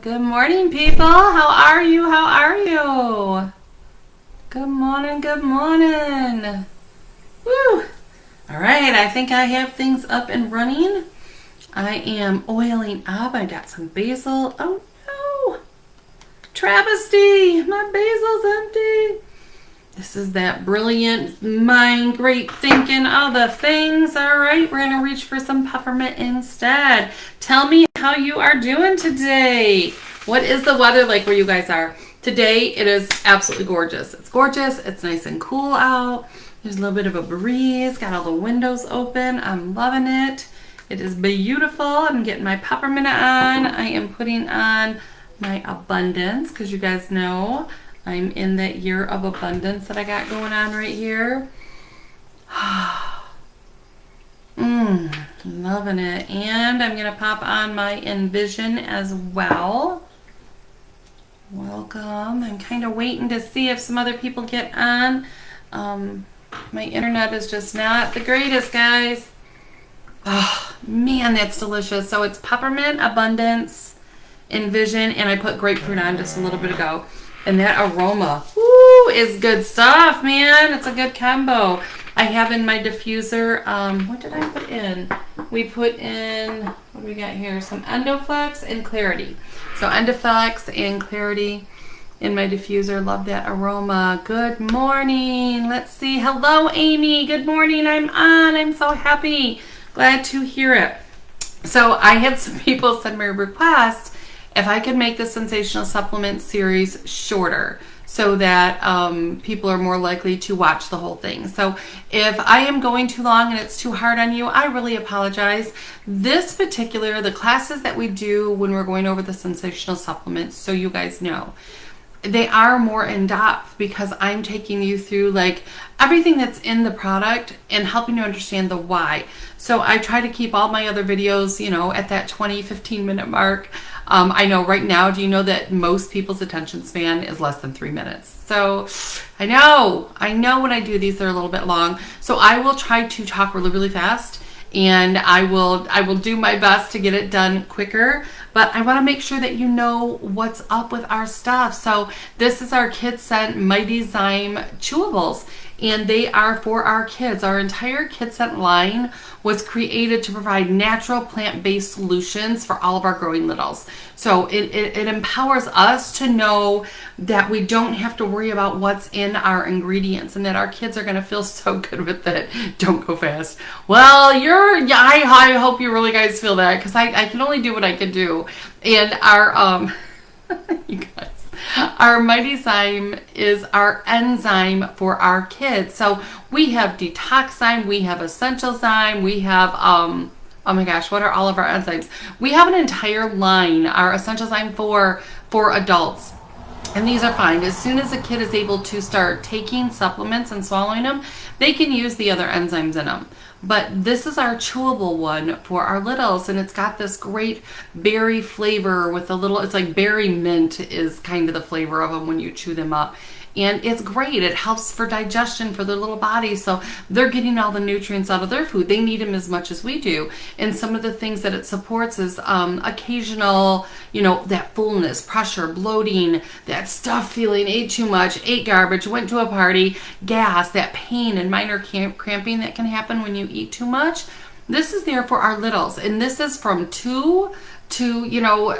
Good morning, people. How are you? How are you? Good morning, good morning. Woo! All right, I think I have things up and running. I am oiling up. I got some basil. Oh no! Travesty! My basil's empty. This is that brilliant mind, great thinking, all the things. All right, we're going to reach for some peppermint instead. Tell me how you are doing today. What is the weather like where you guys are? Today, it is absolutely gorgeous. It's gorgeous. It's nice and cool out. There's a little bit of a breeze. Got all the windows open. I'm loving it. It is beautiful. I'm getting my peppermint on. I am putting on my abundance because you guys know I'm in that year of abundance that I got going on right here. Loving it. And I'm going to pop on my Envision as well. Welcome. I'm kind of waiting to see if some other people get on. My internet is just not the greatest, guys. Oh, man, that's delicious. So it's peppermint, abundance, Envision, and I put grapefruit on just a little bit ago. And that aroma, woo, is good stuff, man. It's a good combo. I have in my diffuser, what did I put in? We put in, what do we got here? Some Endoflex and Clarity. So Endoflex and Clarity in my diffuser. Love that aroma. Good morning. Let's see. Hello, Amy. Good morning. I'm on. I'm so happy. Glad to hear it. So I had some people send me a request if I could make the Sensational Supplement series shorter so that people are more likely to watch the whole thing. So if I am going too long and it's too hard on you, I really apologize. This particular, the classes that we do when we're going over the Sensational Supplements, so you guys know, they are more in depth because I'm taking you through like everything that's in the product and helping you understand the why. So I try to keep all my other videos, you know, at that 20-15 minute mark. I know right now, do you know that most people's attention span is less than 3 minutes? So I know when I do these, they're a little bit long. So I will try to talk really, really fast, and I will do my best to get it done quicker. But I want to make sure that you know what's up with our stuff. So this is our KidScents MightyZyme Chewables, and they are for our kids. Our entire KidScents line was created to provide natural plant-based solutions for all of our growing littles. So it empowers us to know that we don't have to worry about what's in our ingredients and that our kids are going to feel so good with it. Don't go fast. Well, I hope you really guys feel that, because I can only do what I can do. And our you guys, our MightyZyme is our enzyme for our kids. So we have Detoxzyme, we have Essential Zyme, we have oh my gosh, what are all of our enzymes? We have an entire line, our Essential Zyme for adults. And these are fine. As soon as a kid is able to start taking supplements and swallowing them, they can use the other enzymes in them. But this is our chewable one for our littles, and it's got this great berry flavor with a little, it's like berry mint is kind of the flavor of them when you chew them up. And it's great. It helps for digestion for their little bodies. So they're getting all the nutrients out of their food. They need them as much as we do. And some of the things that it supports is occasional, you know, that fullness, pressure, bloating, that stuff feeling, ate too much, ate garbage, went to a party, gas, that pain and minor cramping that can happen when you eat too much. This is there for our littles. And this is from 2 to, you know,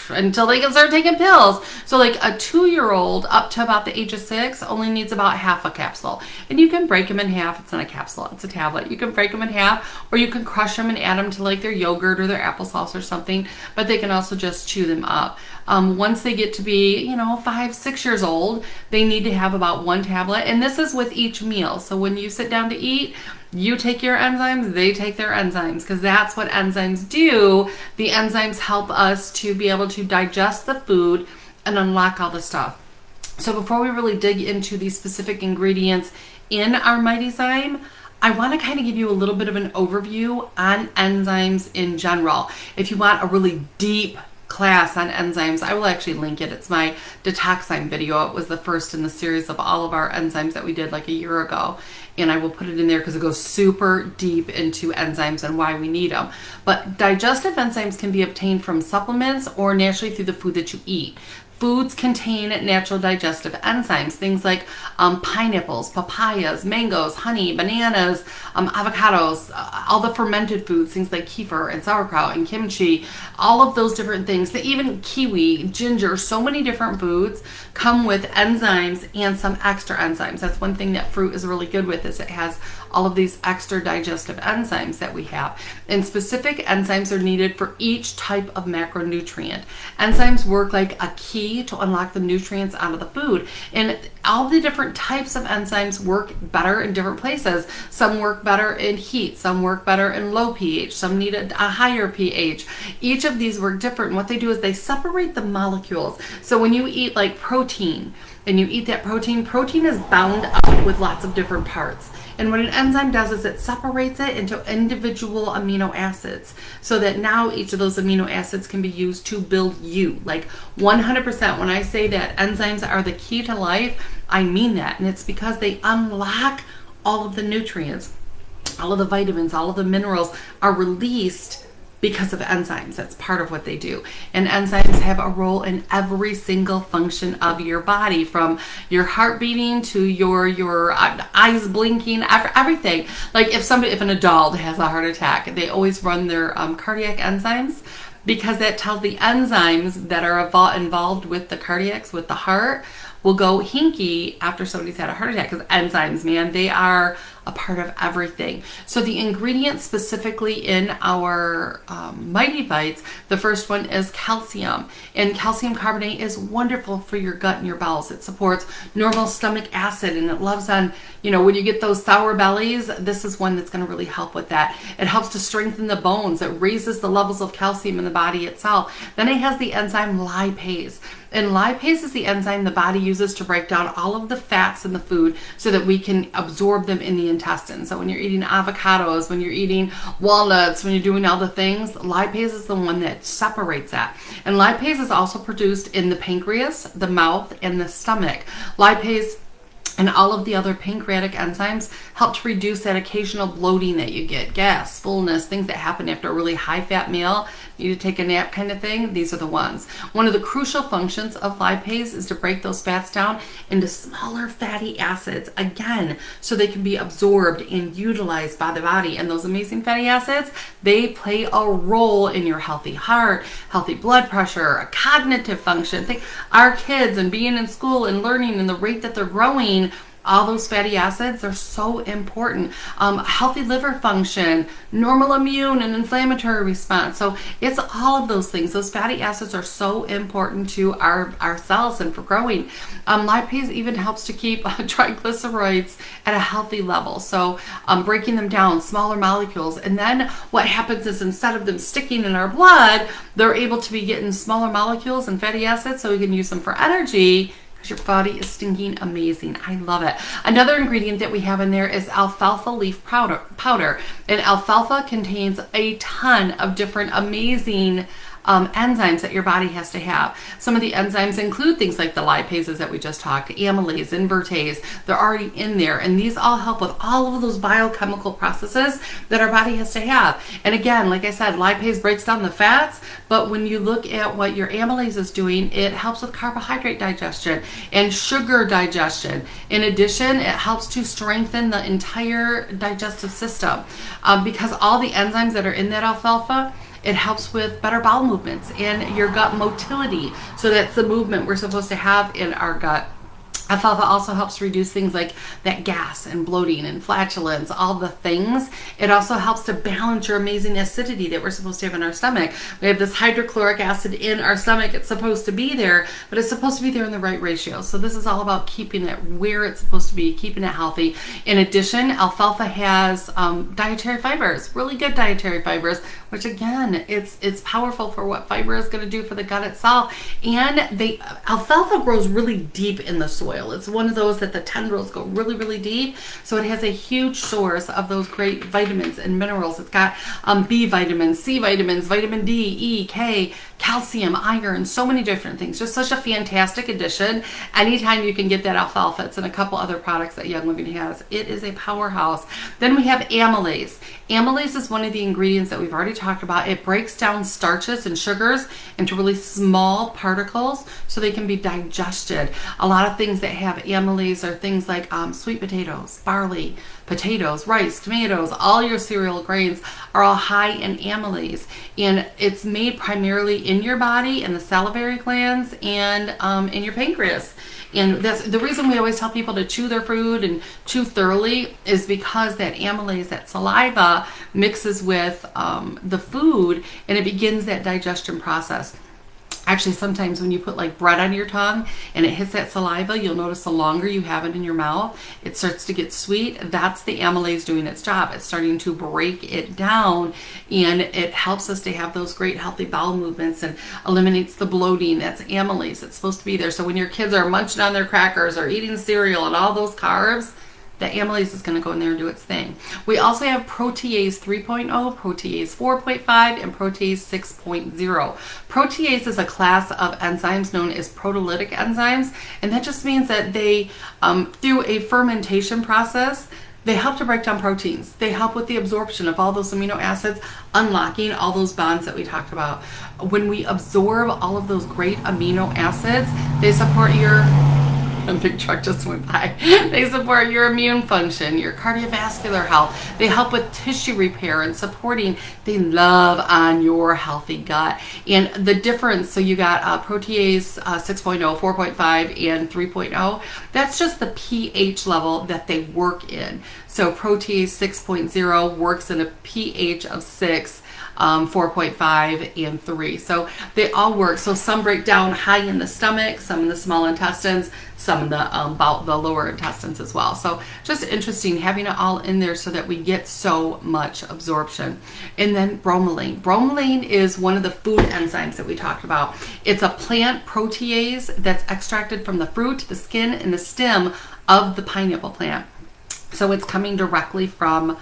until they can start taking pills. So like a 2-year-old up to about the age of 6 only needs about half a capsule. And you can break them in half. It's not a capsule, it's a tablet. You can break them in half, or you can crush them and add them to like their yogurt or their applesauce or something, but they can also just chew them up. Once they get to be, you know, 5, 6 years old, they need to have about 1 tablet. And this is with each meal. So when you sit down to eat, you take your enzymes, they take their enzymes, because that's what enzymes do. The enzymes help us to be able to digest the food and unlock all the stuff. So before we really dig into these specific ingredients in our MightyZyme, I want to kind of give you a little bit of an overview on enzymes in general. If you want a really deep class on enzymes. I will actually link it. It's my detoxime video. It was the first in the series of all of our enzymes that we did like a year ago. And I will put it in there because it goes super deep into enzymes and why we need them. But digestive enzymes can be obtained from supplements or naturally through the food that you eat. Foods contain natural digestive enzymes, things like pineapples, papayas, mangoes, honey, bananas, avocados, all the fermented foods, things like kefir and sauerkraut and kimchi, all of those different things, even kiwi, ginger, so many different foods come with enzymes and some extra enzymes. That's one thing that fruit is really good with, is it has all of these extra digestive enzymes that we have. And specific enzymes are needed for each type of macronutrient. Enzymes work like a key to unlock the nutrients out of the food. And all the different types of enzymes work better in different places. Some work better in heat, some work better in low pH, some need a higher pH. Each of these work different. And what they do is they separate the molecules. So when you eat like protein, and you eat that protein is bound up with lots of different parts. And what an enzyme does is it separates it into individual amino acids so that now each of those amino acids can be used to build you. Like 100%, when I say that enzymes are the key to life, I mean that. And it's because they unlock all of the nutrients, all of the vitamins, all of the minerals are released because of enzymes. That's part of what they do. And enzymes have a role in every single function of your body, from your heart beating to your eyes blinking, everything. Like if an adult has a heart attack, they always run their cardiac enzymes, because that tells the enzymes that are involved with the cardiacs, with the heart, will go hinky after somebody's had a heart attack, because enzymes, man, they are a part of everything. So the ingredients specifically in our Mighty Bites, the first one is calcium. And calcium carbonate is wonderful for your gut and your bowels. It supports normal stomach acid, and it loves on, when you get those sour bellies, this is one that's going to really help with that. It helps to strengthen the bones. It raises the levels of calcium in the body itself. Then it has the enzyme lipase. And lipase is the enzyme the body uses to break down all of the fats in the food so that we can absorb them in the intestine. So when you're eating avocados, when you're eating walnuts, when you're doing all the things, lipase is the one that separates that. And lipase is also produced in the pancreas, the mouth, and the stomach. Lipase and all of the other pancreatic enzymes help to reduce that occasional bloating that you get, gas, fullness, things that happen after a really high-fat meal, you need to take a nap kind of thing. These are the ones. One of the crucial functions of lipase is to break those fats down into smaller fatty acids, again, so they can be absorbed and utilized by the body. And those amazing fatty acids, they play a role in your healthy heart, healthy blood pressure, cognitive function. Think our kids and being in school and learning and the rate that they're growing, all those fatty acids are so important. Healthy liver function, normal immune and inflammatory response. So it's all of those things. Those fatty acids are so important to our cells and for growing. Lipase even helps to keep triglycerides at a healthy level. So breaking them down, smaller molecules. And then what happens is, instead of them sticking in our blood, they're able to be getting smaller molecules and fatty acids so we can use them for energy, because your body is stinking amazing. I love it. Another ingredient that we have in there is alfalfa leaf powder. And alfalfa contains a ton of different amazing enzymes that your body has to have. Some of the enzymes include things like the lipases that we just talked, amylase, invertase. They're already in there, and these all help with all of those biochemical processes that our body has to have. And again, like I said, lipase breaks down the fats, but when you look at what your amylase is doing, it helps with carbohydrate digestion and sugar digestion. In addition, it helps to strengthen the entire digestive system because all the enzymes that are in that alfalfa, it helps with better bowel movements and your gut motility. So that's the movement we're supposed to have in our gut. Alfalfa also helps reduce things like that gas and bloating and flatulence, all the things. It also helps to balance your amazing acidity that we're supposed to have in our stomach. We have this hydrochloric acid in our stomach. It's supposed to be there, but it's supposed to be there in the right ratio. So this is all about keeping it where it's supposed to be, keeping it healthy. In addition, alfalfa has dietary fibers, really good dietary fibers, which again, it's powerful for what fiber is going to do for the gut itself. And alfalfa grows really deep in the soil. soil. It's one of those that the tendrils go really, really deep. So it has a huge source of those great vitamins and minerals. It's got B vitamins, C vitamins, vitamin D, E, K, calcium, iron, so many different things. Just such a fantastic addition. Anytime you can get that alfalfa, it's in a couple other products that Young Living has. It is a powerhouse. Then we have amylase. Amylase is one of the ingredients that we've already talked about. It breaks down starches and sugars into really small particles so they can be digested. A lot of things that have amylase are things like sweet potatoes, barley, potatoes, rice, tomatoes, all your cereal grains are all high in amylase, and it's made primarily in your body, in the salivary glands, and in your pancreas. And that's the reason we always tell people to chew their food and chew thoroughly, is because that amylase, that saliva, mixes with the food, and it begins that digestion process. Actually, sometimes when you put like bread on your tongue and it hits that saliva, you'll notice the longer you have it in your mouth, it starts to get sweet. That's the amylase doing its job. It's starting to break it down, and it helps us to have those great healthy bowel movements and eliminates the bloating. That's amylase. It's supposed to be there. So when your kids are munching on their crackers or eating cereal and all those carbs, the amylase is going to go in there and do its thing. We also have protease 3.0, protease 4.5, and protease 6.0. Protease is a class of enzymes known as proteolytic enzymes, and that just means that they, through a fermentation process, they help to break down proteins. They help with the absorption of all those amino acids, unlocking all those bonds that we talked about. When we absorb all of those great amino acids, they support your... A big truck just went by. They support your immune function, your cardiovascular health. They help with tissue repair and supporting. They love on your healthy gut. And the difference, so you got protease 6.0, 4.5, and 3.0. That's just the pH level that they work in. So protease 6.0 works in a pH of 6. 4.5 and 3. So they all work. So some break down high in the stomach, some in the small intestines, some in the lower intestines as well. So just interesting having it all in there so that we get so much absorption. And then bromelain. Bromelain is one of the food enzymes that we talked about. It's a plant protease that's extracted from the fruit, the skin, and the stem of the pineapple plant. So it's coming directly from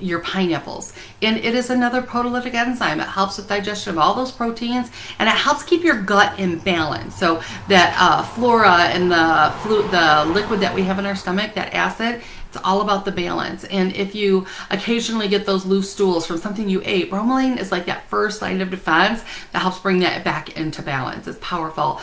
your pineapples, and it is another proteolytic enzyme. It helps with digestion of all those proteins, and it helps keep your gut in balance. So that flora and the liquid that we have in our stomach, that acid, it's all about the balance. And if you occasionally get those loose stools from something you ate, bromelain is like that first line of defense that helps bring that back into balance. It's powerful.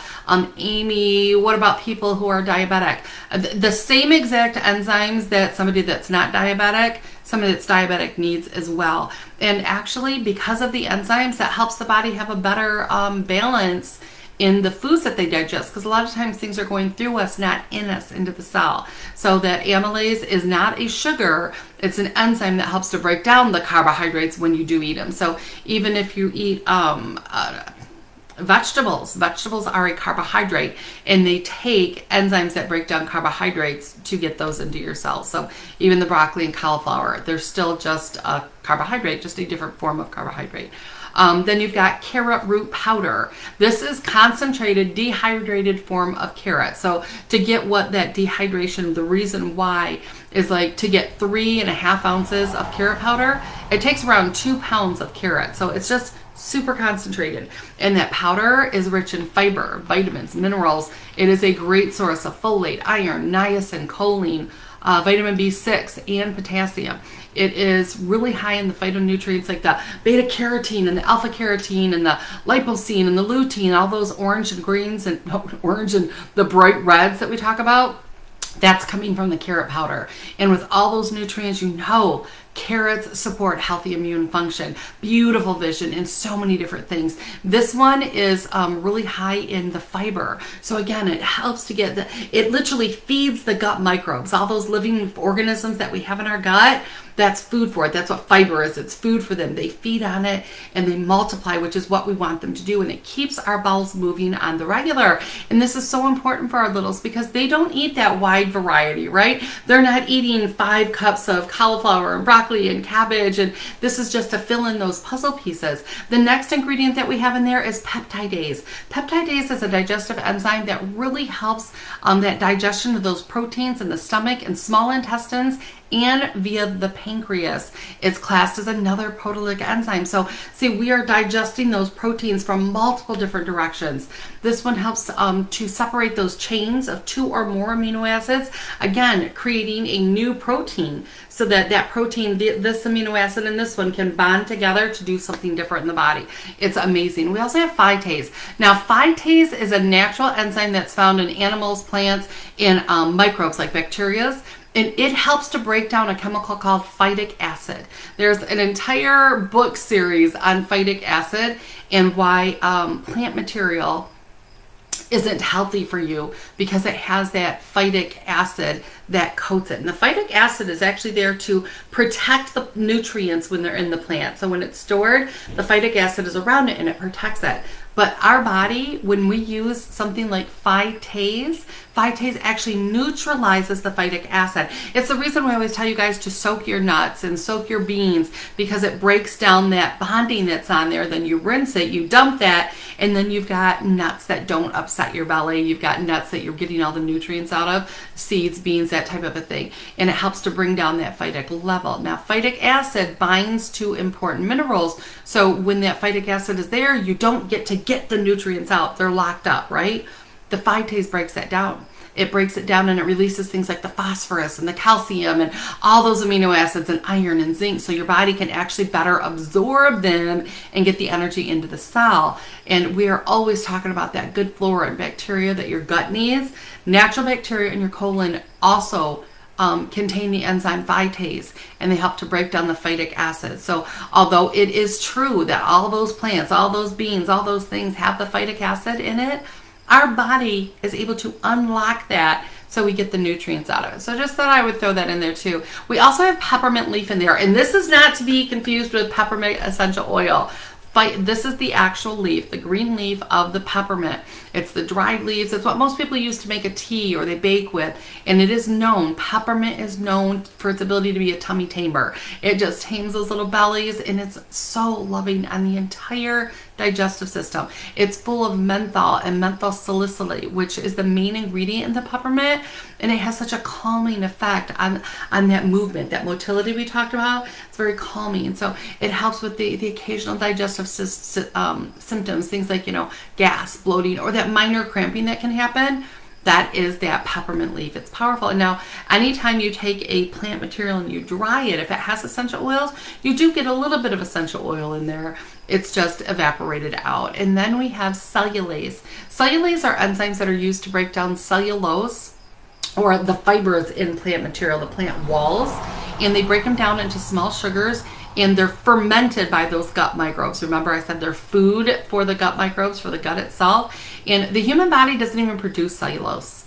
Amy, what about people who are diabetic? The same exact enzymes that somebody that's not diabetic, somebody that's diabetic needs as well. And actually, because of the enzymes, that helps the body have a better balance in the foods that they digest, because a lot of times things are going through us, not in us, into the cell. So that amylase is not a sugar, it's an enzyme that helps to break down the carbohydrates when you do eat them. So even if you eat vegetables are a carbohydrate, and they take enzymes that break down carbohydrates to get those into your cells. So even the broccoli and cauliflower, they're still just a carbohydrate, just a different form of carbohydrate. Then you've got carrot root powder. This is concentrated, dehydrated form of carrot. So to get what that dehydration, the reason why is like to get 3.5 ounces of carrot powder, it takes around 2 pounds of carrot. So it's just super concentrated. And that powder is rich in fiber, vitamins, minerals. It is a great source of folate, iron, niacin, choline, vitamin B6, and potassium. It is really high in the phytonutrients like the beta carotene and the alpha carotene and the lipocene and the lutein, all those orange and greens and orange and the bright reds that we talk about. That's coming from the carrot powder. And with all those nutrients, you know, carrots support healthy immune function, beautiful vision, and so many different things. This one is really high in the fiber. So again, it helps to get it literally feeds the gut microbes, all those living organisms that we have in our gut. that's food for it. That's what fiber is. It's food for them. They feed on it and they multiply, which is what we want them to do. And it keeps our bowels moving on the regular. And this is so important for our littles because they don't eat that wide variety, right? They're not eating 5 cups of cauliflower and broccoli and cabbage. And this is just to fill in those puzzle pieces. The next ingredient that we have in there is peptidase. Peptidase is a digestive enzyme that really helps that digestion of those proteins in the stomach and small intestines and via the pancreas. It's classed as another proteolytic enzyme. So see, we are digesting those proteins from multiple different directions. This one helps to separate those chains of 2 or more amino acids, again, creating a new protein so that that protein, this amino acid and this one can bond together to do something different in the body. It's amazing. We also have phytase. Now, phytase is a natural enzyme that's found in animals, plants, and microbes like bacteria. And it helps to break down a chemical called phytic acid. There's an entire book series on phytic acid and why plant material isn't healthy for you because it has that phytic acid that coats it. And the phytic acid is actually there to protect the nutrients when they're in the plant. So when it's stored, the phytic acid is around it and it protects it. But our body, when we use something like phytase actually neutralizes the phytic acid. It's the reason we always tell you guys to soak your nuts and soak your beans because it breaks down that bonding that's on there. Then you rinse it, you dump that, and then you've got nuts that don't upset your belly. You've got nuts that you're getting all the nutrients out of, seeds, beans, that type of a thing. And it helps to bring down that phytic level. Now, phytic acid binds to important minerals. So when that phytic acid is there, you don't get to get the nutrients out. They're locked up, right? The phytase breaks that down. It breaks it down and it releases things like the phosphorus and the calcium and all those amino acids and iron and zinc so your body can actually better absorb them and get the energy into the cell. And we are always talking about that good flora and bacteria that your gut needs. Natural bacteria in your colon also contain the enzyme phytase, and they help to break down the phytic acid. So although it is true that all those plants, all those beans, all those things have the phytic acid in it, our body is able to unlock that so we get the nutrients out of it. So just thought I would throw that in there too. We also have peppermint leaf in there, and this is not to be confused with peppermint essential oil. This is the actual leaf, the green leaf of the peppermint. It's the dried leaves. It's what most people use to make a tea or they bake with. And it is known, peppermint is known for its ability to be a tummy tamer. It just tames those little bellies and it's so loving on the entire digestive system. It's full of menthol and menthol salicylate, which is the main ingredient in the peppermint. And it has such a calming effect on that movement, that motility we talked about. It's very calming. And so it helps with the occasional digestive symptoms, things like, gas, bloating, or that minor cramping that can happen. That is that peppermint leaf. It's powerful. And now, anytime you take a plant material and you dry it, if it has essential oils, you do get a little bit of essential oil in there. It's just evaporated out. And then we have cellulase. Cellulase are enzymes that are used to break down cellulose, or the fibers in plant material, the plant walls, and they break them down into small sugars, and they're fermented by those gut microbes. Remember I said they're food for the gut microbes, for the gut itself, and the human body doesn't even produce cellulase.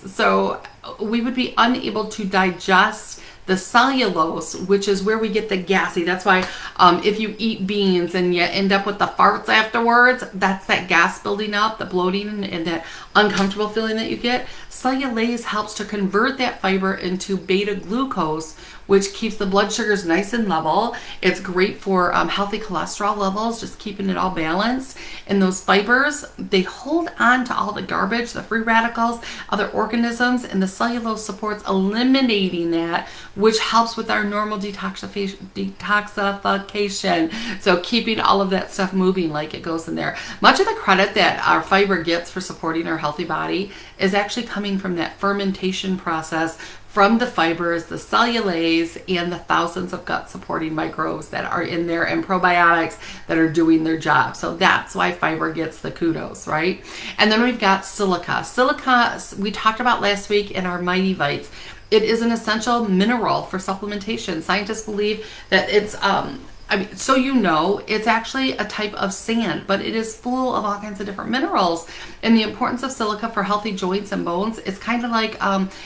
So we would be unable to digest the cellulose, which is where we get the gassy. That's why if you eat beans and you end up with the farts afterwards, that's that gas building up, the bloating and that uncomfortable feeling that you get. Cellulase helps to convert that fiber into beta glucose, which keeps the blood sugars nice and level. It's great for healthy cholesterol levels, just keeping it all balanced. And those fibers, they hold on to all the garbage, the free radicals, other organisms, and the cellulose supports eliminating that, which helps with our normal detoxification. So keeping all of that stuff moving like it goes in there. Much of the credit that our fiber gets for supporting our healthy body is actually coming from that fermentation process from the fibers, the cellulase, and the thousands of gut supporting microbes that are in there and probiotics that are doing their job. So that's why fiber gets the kudos, right? And then we've got silica. Silica, we talked about last week in our Mighty Vites. It is an essential mineral for supplementation. Scientists believe that it's I mean, so you know, it's actually a type of sand, but it is full of all kinds of different minerals. And the importance of silica for healthy joints and bones is kind of like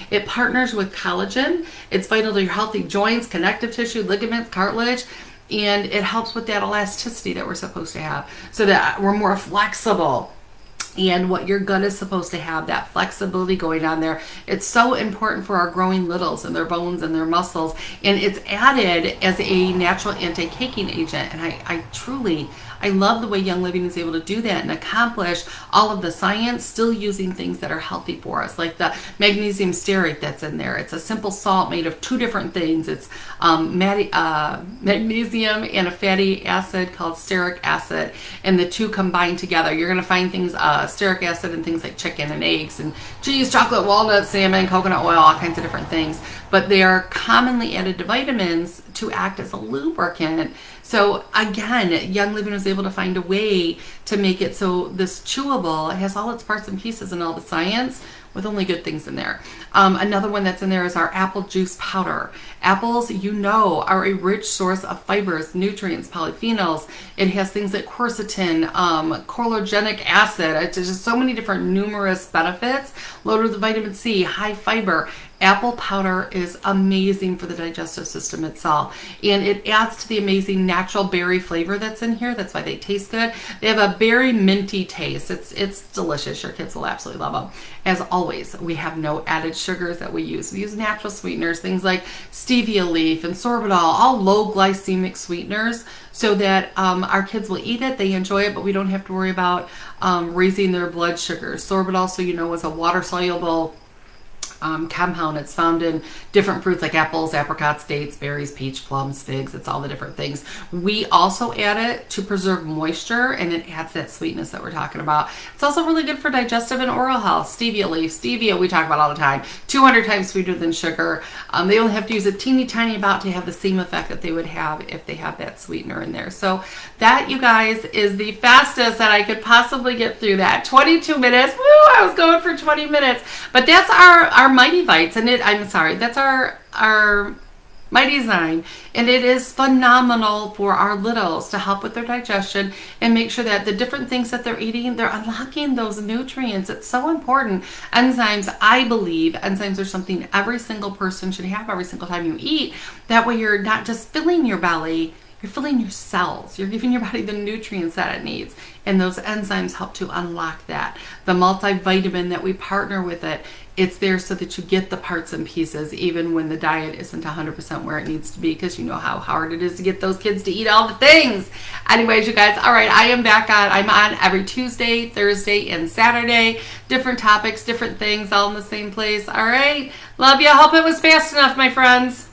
it partners with collagen. It's vital to your healthy joints, connective tissue, ligaments, cartilage, and it helps with that elasticity that we're supposed to have so that we're more flexible. And what your gut is supposed to have, that flexibility going on there. It's so important for our growing littles and their bones and their muscles. And it's added as a natural anti-caking agent. And I love the way Young Living is able to do that and accomplish all of the science still using things that are healthy for us, like the magnesium stearate that's in there. It's a simple salt made of two different things. It's magnesium and a fatty acid called stearic acid, and the two combined together. You're going to find things, stearic acid in things like chicken and eggs and cheese, chocolate, walnut, salmon, coconut oil, all kinds of different things. But they are commonly added to vitamins to act as a lubricant. So again, Young Living was able to find a way to make it so this chewable, it has all its parts and pieces and all the science with only good things in there. Another one that's in there is our apple juice powder. Apples, you know, are a rich source of fibers, nutrients, polyphenols. It has things like quercetin, chlorogenic acid. It's just so many different numerous benefits. Loaded with vitamin C, high fiber. Apple powder is amazing for the digestive system itself, and it adds to the amazing natural berry flavor that's in here. That's why they taste good. They have a berry minty taste. It's delicious. Your kids will absolutely love them. As always, we have no added sugars that we use. We use natural sweeteners, things like stevia leaf and sorbitol, all low glycemic sweeteners, so that our kids will eat it, they enjoy it, but we don't have to worry about raising their blood sugars. Sorbitol, so you know, is a water-soluble compound. It's found in different fruits like apples, apricots, dates, berries, peach, plums, figs. It's all the different things. We also add it to preserve moisture, and it adds that sweetness that we're talking about. It's also really good for digestive and oral health. Stevia leaf, stevia we talk about all the time, 200 times sweeter than sugar. They only have to use a teeny tiny amount to have the same effect that they would have if they have that sweetener in there. So that, you guys, is the fastest that I could possibly get through that. 22 minutes. Woo! I was going for 20 minutes. But that's our MightyVites, and that's our MightyZyme, and it is phenomenal for our littles to help with their digestion and make sure that the different things that they're eating, they're unlocking those nutrients. It's so important. Enzymes, I believe enzymes are something every single person should have every single time you eat. That way you're not just filling your belly, you're filling your cells. You're giving your body the nutrients that it needs. And those enzymes help to unlock that. The multivitamin that we partner with it's there so that you get the parts and pieces even when the diet isn't 100% where it needs to be, because you know how hard it is to get those kids to eat all the things. Anyways, you guys, all right, I'm on every Tuesday, Thursday, and Saturday. Different topics, different things, all in the same place. All right, love you. Hope it was fast enough, my friends.